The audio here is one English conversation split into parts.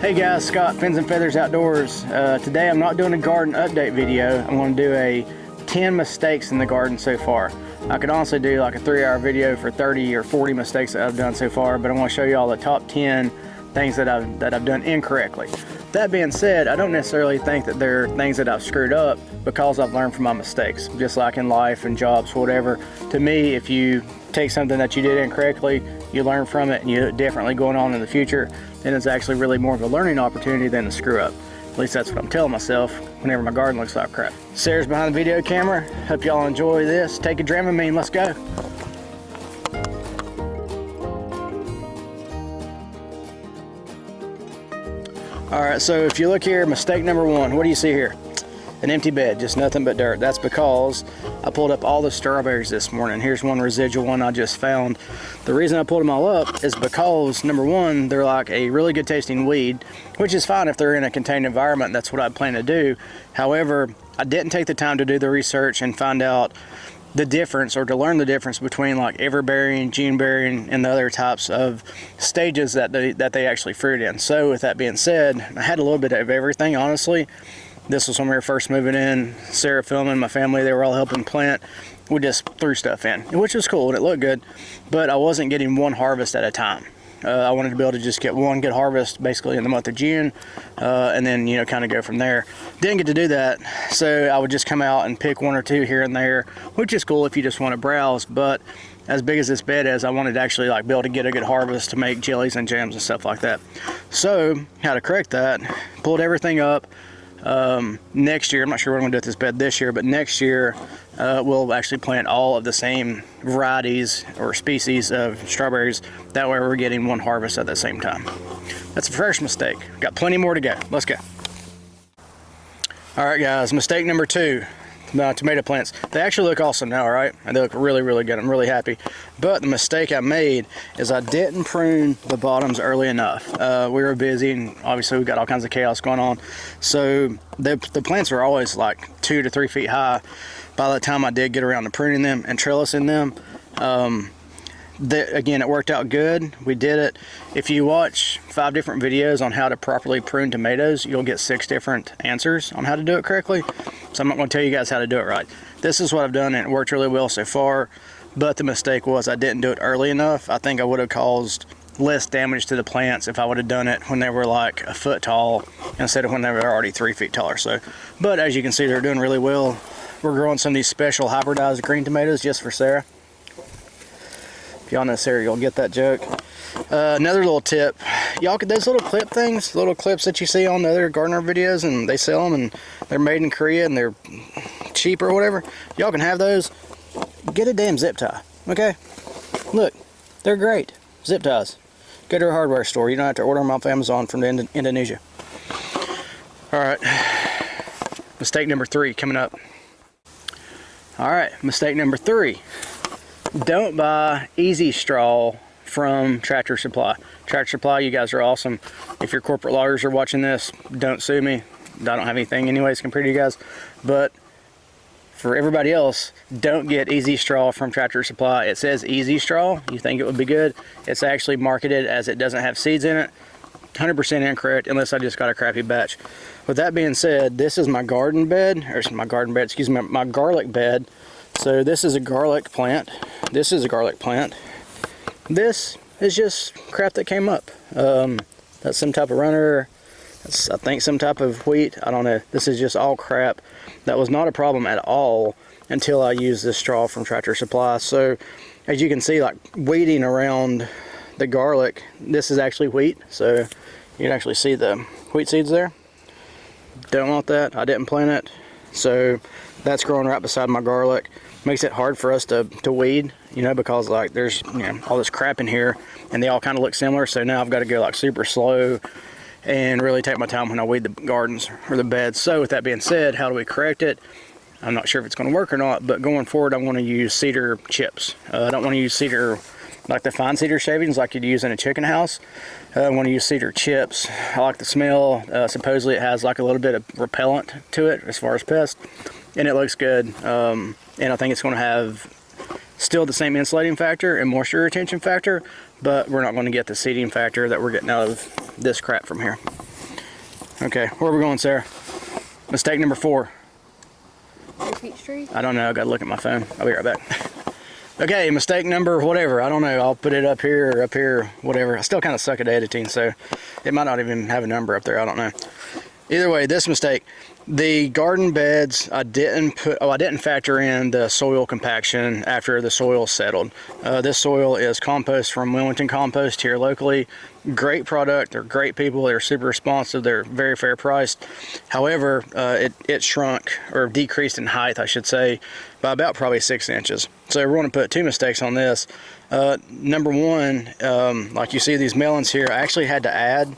Hey guys, Scott, Fins and Feathers Outdoors. Today I'm not doing a garden update video. I'm going to do a 10 mistakes in the garden so far. I could honestly do like a 3-hour video for 30 or 40 mistakes that I've done so far, but I want to show you all the top 10 things that I've done incorrectly. That being said, I don't necessarily think that there are things that I've screwed up because I've learned from my mistakes. Just like in life and jobs, whatever. To me, if you take something that you did incorrectly, you learn from it and you do it differently going on in the future, then it's actually really more of a learning opportunity than a screw up. At least that's what I'm telling myself whenever my garden looks like crap. Sarah's behind the video camera. Hope y'all enjoy this. Take a Dramamine, let's go. All right, so if you look here, mistake number one, what do you see here? An empty bed, just nothing but dirt. That's because I pulled up all the strawberries this morning. Here's one residual one I just found. The reason I pulled them all up is because, number one, they're like a really good tasting weed, which is fine if they're in a contained environment. That's what I plan to do. However, I didn't take the time to do the research and find out the difference, or to learn the difference between like everbearing, June-bearing, and the other types of stages that they actually fruit in. So with that being said, I had a little bit of everything, honestly. This was when we were first moving in. Sarah filming, my family, they were all helping plant. We just threw stuff in, which was cool and it looked good, but I wasn't getting one harvest at a time. I wanted to be able to just get one good harvest basically in the month of June, and then, you know, kind of go from there. Didn't get to do that, so I would just come out and pick one or two here and there, which is cool if you just want to browse, but as big as this bed is, I wanted to actually like be able to get a good harvest to make jellies and jams and stuff like that. So how to correct that, pulled everything up. Next year, I'm not sure what I'm gonna do with this bed this year, but next year we'll actually plant all of the same varieties or species of strawberries. That way we're getting one harvest at the same time. That's the first mistake. Got plenty more to go. Let's go. All right guys, mistake number two. Tomato plants. They actually look awesome now, right? And they look really, really good. I'm really happy. But the mistake I made is I didn't prune the bottoms early enough. We were busy, and obviously we got all kinds of chaos going on. So the plants are always like 2 to 3 feet high by the time I did get around to pruning them and trellising them. Again, it worked out good. We did it. If you watch 5 different videos on how to properly prune tomatoes, you'll get 6 different answers on how to do it correctly. So I'm not going to tell you guys how to do it right. This is what I've done, and it worked really well so far. But the mistake was I didn't do it early enough. I think I would have caused less damage to the plants if I would have done it when they were like a foot tall instead of when they were already 3 feet tall or so. But as you can see, they're doing really well. We're growing some of these special hybridized green tomatoes just for Sarah. Y'all know Sarah, you'll get that joke. Another little tip, y'all could, those little clip things, little clips that you see on the other gardener videos, and they sell them and they're made in Korea and they're cheap or whatever. Y'all can have those. Get a damn zip tie, okay? Look, they're great, zip ties. Go to a hardware store. You don't have to order them off Amazon from Indonesia. All right, mistake number 3 coming up. All right, mistake number 3. Don't buy Easy Straw from Tractor Supply. Tractor Supply, you guys are awesome. If your corporate lawyers are watching this, don't sue me. I don't have anything anyways compared to you guys. But for everybody else, don't get Easy Straw from Tractor Supply. It says Easy Straw. You think it would be good. It's actually marketed as it doesn't have seeds in it. 100% incorrect, unless I just got a crappy batch. With that being said, this is my garden bed, or my garden bed, excuse me, my garlic bed. So this is a garlic plant. This is a garlic plant. This is just crap that came up. That's some type of runner. That's, I think, some type of wheat. I don't know. This is just all crap. That was not a problem at all until I used this straw from Tractor Supply. So as you can see, like weeding around the garlic, this is actually wheat. So you can actually see the wheat seeds there. Don't want that. I didn't plant it. So that's growing right beside my garlic. Makes it hard for us to weed, you know, because like there's, you know, all this crap in here and they all kind of look similar. So now I've got to go like super slow and really take my time when I weed the gardens or the beds. So with that being said, how do we correct it? I'm not sure if it's going to work or not, but going forward, I'm going to use cedar chips. I don't want to use cedar, like the fine cedar shavings like you'd use in a chicken house. I want to use cedar chips. I like the smell. Supposedly it has like a little bit of repellent to it as far as pests, and it looks good. And I think it's going to have still the same insulating factor and moisture retention factor, but we're not going to get the seeding factor that we're getting out of this crap from here. Okay, where are we going, Sarah? Mistake number 4. Your peach tree? I don't know, I gotta look at my phone. I'll be right back. Okay, mistake number whatever, I don't know, I'll put it up here, whatever. I still kind of suck at editing, so it might not even have a number up there, I don't know. Either way, this mistake, the garden beds, I didn't factor in the soil compaction after the soil settled. This soil is compost from Wilmington Compost here locally. Great product, they're great people, they're super responsive, they're very fair priced. However, it shrunk, or decreased in height, I should say, by about probably 6 inches. So we're going to put 2 mistakes on this. Number 1, like you see these melons here, I actually had to add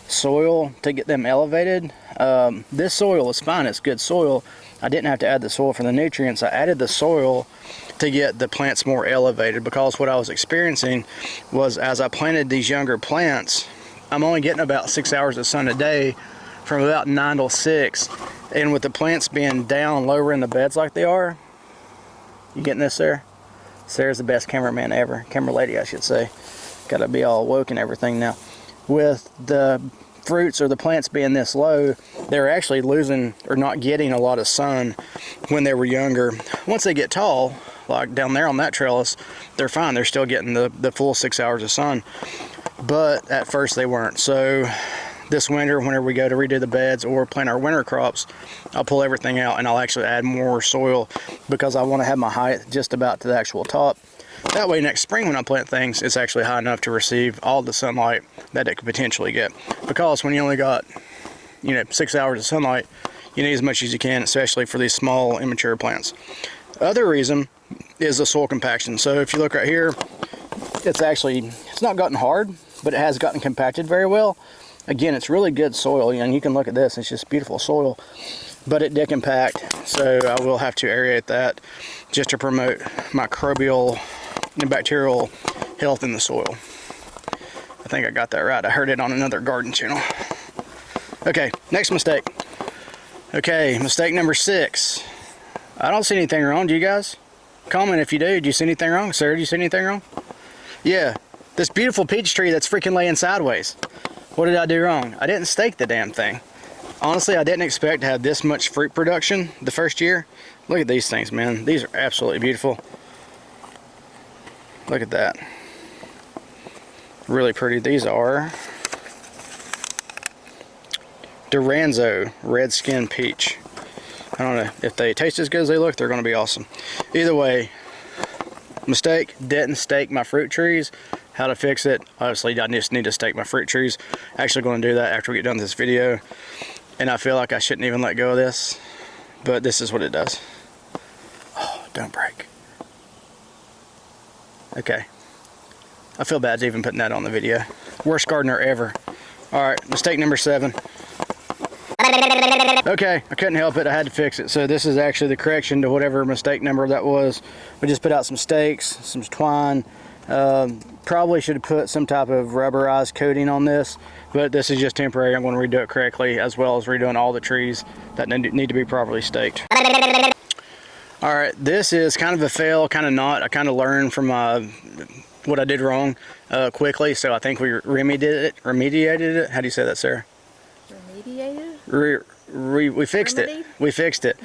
soil to get them elevated. This soil is fine, it's good soil. I didn't have to add the soil for the nutrients. I added the soil to get the plants more elevated, because what I was experiencing was, as I planted these younger plants, I'm only getting about 6 hours of sun a day from about 9 till 6, and with the plants being down lower in the beds like they are, you getting this, Sarah? Sarah's the best cameraman ever, camera lady I should say. Gotta be all woke and everything now. With the fruits or the plants being this low, they're actually losing or not getting a lot of sun when they were younger. Once they get tall, like down there on that trellis, they're fine, they're still getting the full 6 hours of sun, but at first they weren't. So this winter, whenever we go to redo the beds or plant our winter crops, I'll pull everything out and I'll actually add more soil, because I want to have my height just about to the actual top. That way next spring when I plant things, it's actually high enough to receive all the sunlight that it could potentially get. Because when you only got, 6 hours of sunlight, you need as much as you can, especially for these small immature plants. Other reason is the soil compaction. So if you look right here, it's not gotten hard, but it has gotten compacted very well. Again, it's really good soil, and you can look at this, it's just beautiful soil, but it did compact, so I will have to aerate that just to promote microbial and bacterial health in the soil. I think I got that right. I heard it on another garden channel. Okay, next mistake. Okay, mistake number 6. I don't see anything wrong. Do you guys? Comment if you do. Do you see anything wrong? Sarah, do you see anything wrong? Yeah, this beautiful peach tree that's freaking laying sideways. What did I do wrong? I didn't stake the damn thing. Honestly, I didn't expect to have this much fruit production the first year. Look at these things, man. These are absolutely beautiful. Look at that. Really pretty. These are Duranzo red skin peach. I don't know if they taste as good as they look, they're going to be awesome. Either way, mistake, didn't stake my fruit trees. How to fix it? Obviously, I just need to stake my fruit trees. Actually going to do that after we get done with this video. And I feel like I shouldn't even let go of this, but this is what it does. Oh, don't break. Okay. I feel bad even putting that on the video. Worst gardener ever. Alright, mistake number 7. Okay, I couldn't help it. I had to fix it. So this is actually the correction to whatever mistake number that was. We just put out some stakes, some twine. Probably should have put some type of rubberized coating on this, but this is just temporary. I'm going to redo it correctly, as well as redoing all the trees that need to be properly staked. Alright, this is kind of a fail, kind of not. I kind of learned from what I did wrong quickly, so I think we remediated it. How do you say that, Sarah? Remediated? We fixed it. We fixed it.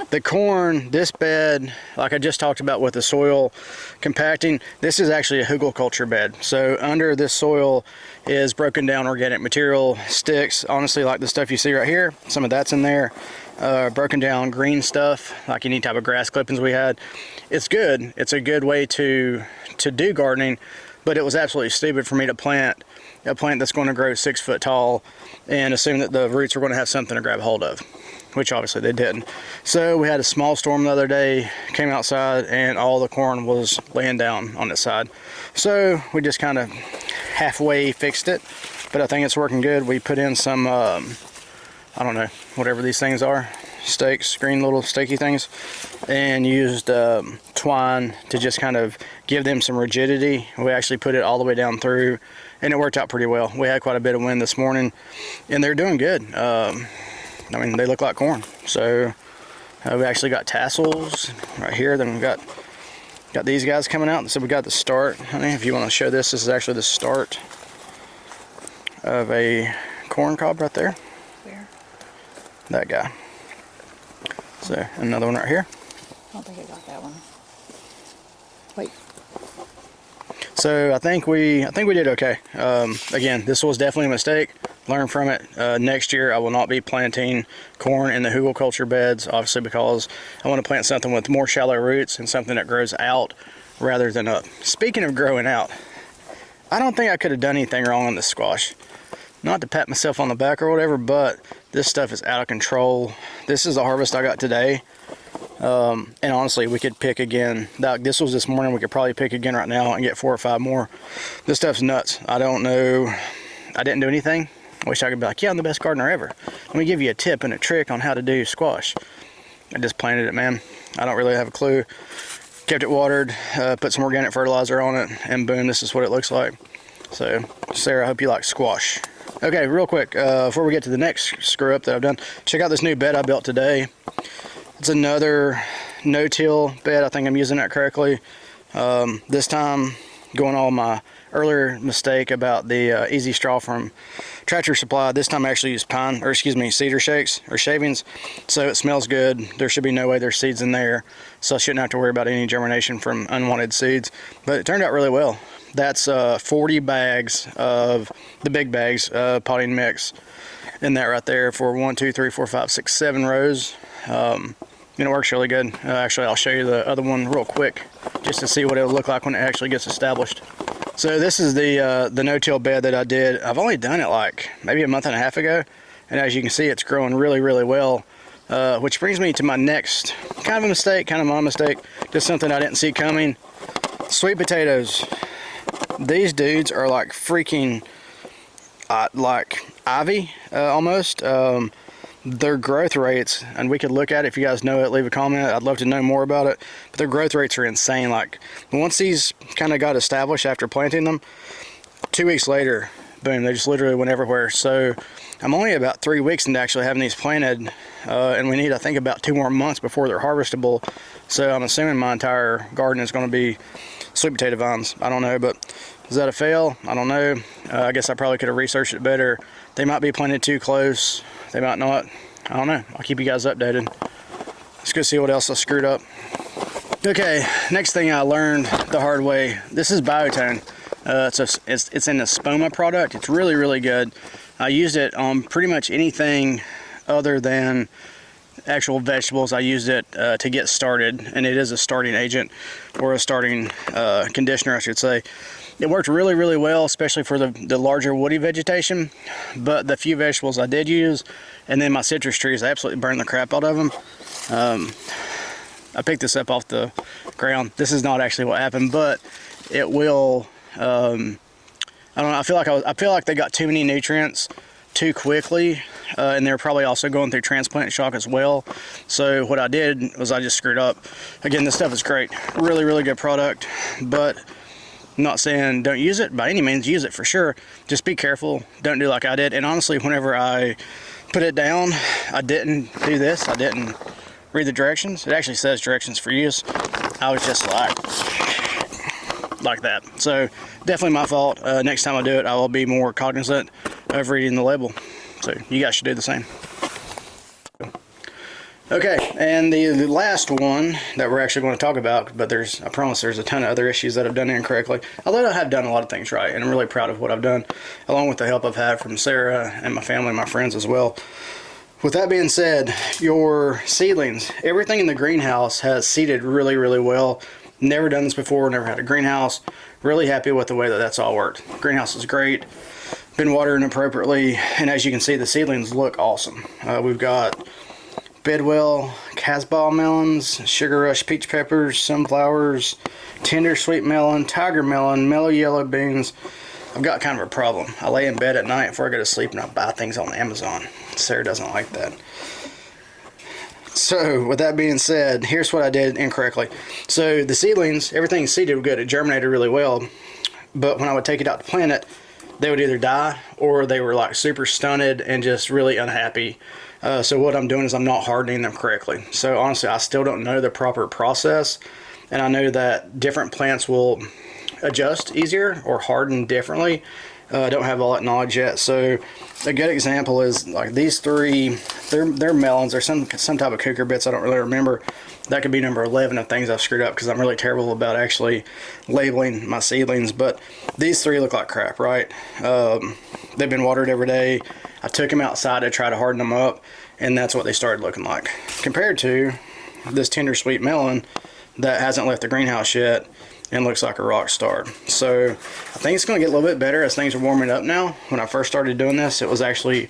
The corn, this bed, like I just talked about with the soil compacting, this is actually a hugelkultur bed. So under this soil is broken down organic material, sticks, honestly like the stuff you see right here, some of that's in there. Broken down green stuff, like any type of grass clippings we had. It's good. It's a good way to do gardening, but it was absolutely stupid for me to plant a plant that's going to grow 6 foot tall and assume that the roots were going to have something to grab hold of, which obviously they didn't. So we had a small storm the other day, came outside, and all the corn was laying down on its side. So we just kind of halfway fixed it, but I think it's working good. We put in some, I don't know, whatever these things are, stakes, green little stakey things, and used twine to just kind of give them some rigidity. We actually put it all the way down through, and it worked out pretty well. We had quite a bit of wind this morning, and they're doing good. I mean, they look like corn. So we actually got tassels right here. Then we've got these guys coming out. So we got the start. Honey, if you want to show this is actually the start of a corn cob right there. Where? that guy. So another one right here. I don't think I got that one. Wait. So I think we did okay. Again, this was definitely a mistake. Learn from it. Next year I will not be planting corn in the hugelkultur beds, obviously, because I want to plant something with more shallow roots and something that grows out rather than up. Speaking of growing out, I don't think I could have done anything wrong on this squash. Not to pat myself on the back or whatever, but this stuff is out of control. This is the harvest I got today. And honestly, we could pick again. This was this morning. We could probably pick again right now and get 4 or 5 more. This stuff's nuts. I don't know. I didn't do anything. I wish I could be like, yeah, I'm the best gardener ever. Let me give you a tip and a trick on how to do squash. I just planted it, man. I don't really have a clue. Kept it watered, put some organic fertilizer on it, and boom, this is what it looks like. So, Sarah, I hope you like squash. Okay, real quick, before we get to the next screw up that I've done, check out this new bed I built today. It's another no-till bed. I think I'm using that correctly. This time, going on my earlier mistake about the easy straw from Tractor Supply, this time I actually used cedar shakes or shavings, so it smells good. There should be no way there's seeds in there, so I shouldn't have to worry about any germination from unwanted seeds. But it turned out really well. That's 40 bags of the big bags potting mix in that right there for 1, 2, 3, 4, 5, 6, 7 rows. And it works really good. Actually, I'll show you the other one real quick just to see what it'll look like when it actually gets established. So this is the no-till bed that I did. I've only done it like maybe a month and a half ago, and as you can see, it's growing really, really well. Which brings me to my next kind of a mistake, kind of my mistake, just something I didn't see coming. Sweet potatoes. These dudes are like freaking like ivy almost. Their growth rates, and we could look at it. If you guys know it, leave a comment. I'd love to know more about it. But their growth rates are insane. Like once these kind of got established after planting them, 2 weeks later, boom, they just literally went everywhere. So I'm only about 3 weeks into actually having these planted, and we need, I think, about 2 more months before they're harvestable. So I'm assuming my entire garden is going to be sweet potato vines. I don't know, but is that a fail? I don't know. I guess I probably could have researched it better. They might be planted too close. They might not. I don't know. I'll keep you guys updated. Let's go see what else I screwed up. Okay, next thing I learned the hard way. This is Biotone. It's in the Spoma product. It's really, really good. I used it on pretty much anything other than actual vegetables. I used it to get started, and it is a starting agent, or a starting conditioner, I should say. It worked really, really well, especially for the larger woody vegetation, but the few vegetables I did use, and then my citrus trees, I absolutely burned the crap out of them. I picked this up off the ground. This is not actually what happened, but it will, I don't know, I feel like they got too many nutrients too quickly, and they're probably also going through transplant shock as well. So what I did was I just screwed up. Again, this stuff is great. Really, really good product, but I'm not saying don't use it by any means. Use it for sure. Just be careful. Don't do like I did. And honestly, whenever I put it down, I didn't do this. I didn't read the directions. It actually says directions for use. I was just like that. So definitely my fault. Next time I do it, I will be more cognizant of reading the label. So you guys should do the same. Okay, and the last one that we're actually going to talk about, but I promise there's a ton of other issues that I've done incorrectly, although I have done a lot of things right, and I'm really proud of what I've done, along with the help I've had from Sarah and my family and my friends as well. With that being said, your seedlings, everything in the greenhouse has seeded really, really well. Never done this before, never had a greenhouse. Really happy with the way that that's all worked. Greenhouse is great, been watering appropriately, and as you can see, the seedlings look awesome. We've got Bedwell Casbah melons, Sugar Rush peach peppers, sunflowers, tender sweet melon, tiger melon, mellow yellow beans. I've got kind of a problem. I lay in bed at night before I go to sleep and I buy things on Amazon. Sarah doesn't like that. So with that being said, here's what I did incorrectly. So the seedlings, everything seeded good. It germinated really well, but when I would take it out to plant it, they would either die or they were like super stunted and just really unhappy. So what I'm doing is I'm not hardening them correctly. So honestly, I still don't know the proper process, and I know that different plants will adjust easier or harden differently. I don't have all that knowledge yet. So a good example is like these three, they're melons or some type of cooker bits. I don't really remember. That could be number 11 of things I've screwed up because I'm really terrible about actually labeling my seedlings. But these three look like crap, right? They've been watered every day. I took them outside to try to harden them up, and that's what they started looking like. Compared to this tender sweet melon that hasn't left the greenhouse yet and looks like a rock star. So I think it's going to get a little bit better as things are warming up now. When I first started doing this, it was actually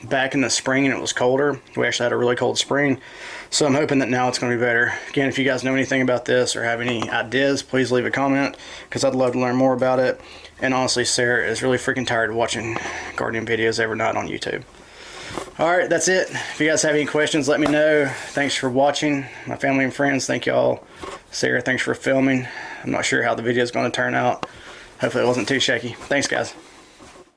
back in the spring and it was colder. We actually had a really cold spring. So I'm hoping that now it's going to be better. Again, if you guys know anything about this or have any ideas, please leave a comment because I'd love to learn more about it. And honestly, Sarah is really freaking tired of watching gardening videos every night on YouTube. Alright, that's it. If you guys have any questions, let me know. Thanks for watching. My family and friends, thank y'all. Sarah, thanks for filming. I'm not sure how the video is going to turn out. Hopefully it wasn't too shaky. Thanks, guys.